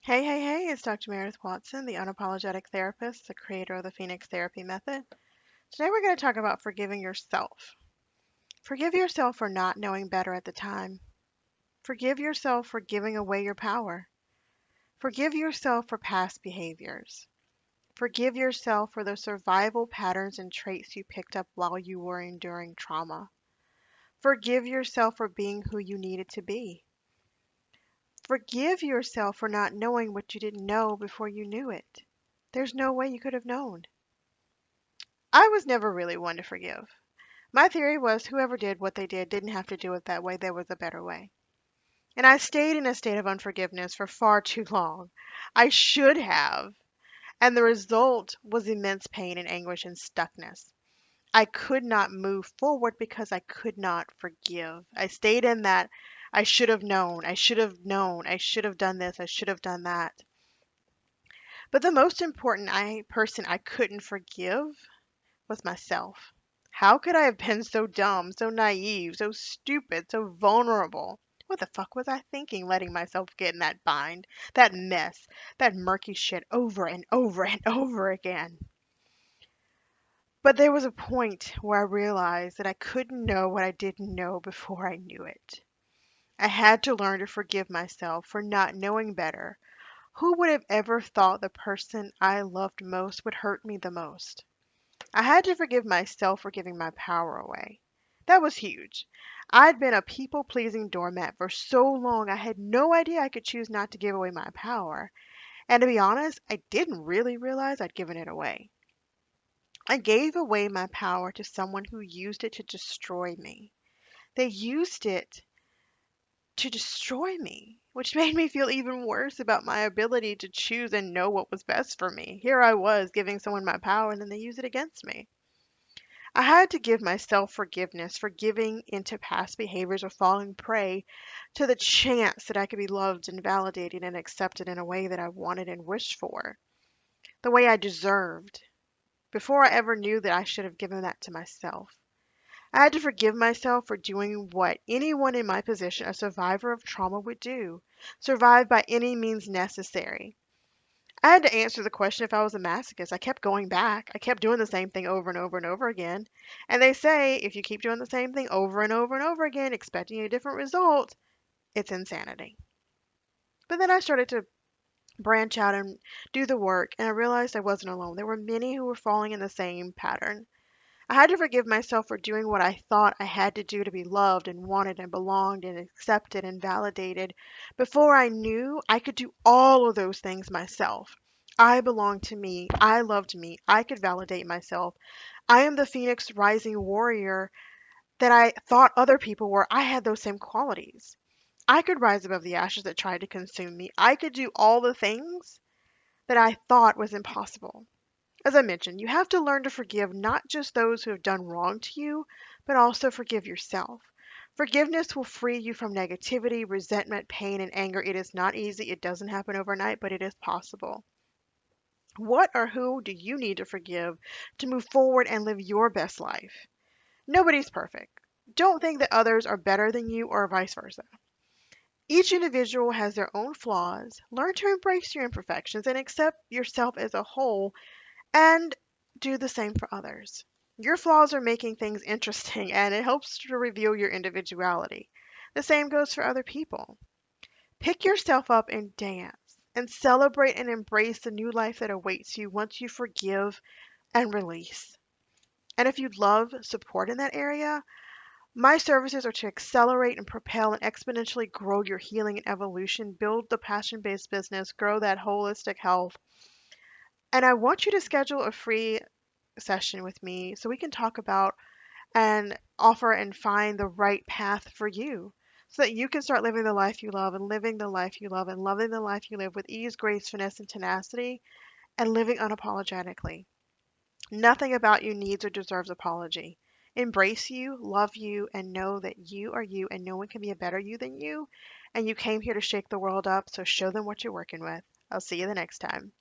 Hey, hey, hey, it's Dr. Meredith Watson, the unapologetic therapist, the creator of the Phoenix Therapy Method. Today we're going to talk about forgiving yourself. Forgive yourself for not knowing better at the time. Forgive yourself for giving away your power. Forgive yourself for past behaviors. Forgive yourself for the survival patterns and traits you picked up while you were enduring trauma. Forgive yourself for being who you needed to be. Forgive yourself for not knowing what you didn't know before you knew it. There's no way you could have known. I was never really one to forgive. My theory was whoever did what they did didn't have to do it that way, there was a better way. And I stayed in a state of unforgiveness for far too long. I should have. And the result was immense pain and anguish and stuckness. I could not move forward because I could not forgive. I stayed in that I should have known, I should have known, I should have done this, I should have done that. But the most important person I couldn't forgive was myself. How could I have been so dumb, so naive, so stupid, so vulnerable? What the fuck was I thinking letting myself get in that bind, that mess, that murky shit over and over and over again? But there was a point where I realized that I couldn't know what I didn't know before I knew it. I had to learn to forgive myself for not knowing better. Who would have ever thought the person I loved most would hurt me the most? I had to forgive myself for giving my power away. That was huge. I'd been a people pleasing doormat for so long I had no idea I could choose not to give away my power. And to be honest, I didn't really realize I'd given it away. I gave away my power to someone who used it to destroy me. They used it to destroy me, which made me feel even worse about my ability to choose and know what was best for me. Here I was giving someone my power and then they use it against me. I had to give myself forgiveness for giving into past behaviors or falling prey to the chance that I could be loved and validated and accepted in a way that I wanted and wished for, the way I deserved, before I ever knew that I should have given that to myself. I had to forgive myself for doing what anyone in my position, a survivor of trauma, would do: survive by any means necessary. I had to answer the question if I was a masochist. I kept going back. I kept doing the same thing over and over and over again. And they say if you keep doing the same thing over and over and over again, expecting a different result, it's insanity. But then I started to branch out and do the work, and I realized I wasn't alone. There were many who were falling in the same pattern. I had to forgive myself for doing what I thought I had to do to be loved and wanted and belonged and accepted and validated before I knew I could do all of those things myself. I belonged to me. I loved me. I could validate myself. I am the Phoenix rising warrior that I thought other people were. I had those same qualities. I could rise above the ashes that tried to consume me. I could do all the things that I thought was impossible. As I mentioned, you have to learn to forgive not just those who have done wrong to you, but also forgive yourself. Forgiveness will free you from negativity, resentment, pain, and anger. It is not easy. It doesn't happen overnight, but it is possible. What or who do you need to forgive to move forward and live your best life? Nobody's perfect. Don't think that others are better than you or vice versa. Each individual has their own flaws. Learn to embrace your imperfections and accept yourself as a whole and do the same for others. Your flaws are making things interesting and it helps to reveal your individuality. The same goes for other people. Pick yourself up and dance and celebrate and embrace the new life that awaits you once you forgive and release. And if you'd love support in that area, my services are to accelerate and propel and exponentially grow your healing and evolution, build the passion based business, grow that holistic health. And I want you to schedule a free session with me so we can talk about and offer and find the right path for you so that you can start living the life you love and living the life you love and loving the life you live with ease, grace, finesse, and tenacity and living unapologetically. Nothing about you needs or deserves apology. Embrace you, love you, and know that you are you and no one can be a better you than you. And you came here to shake the world up, so show them what you're working with. I'll see you the next time.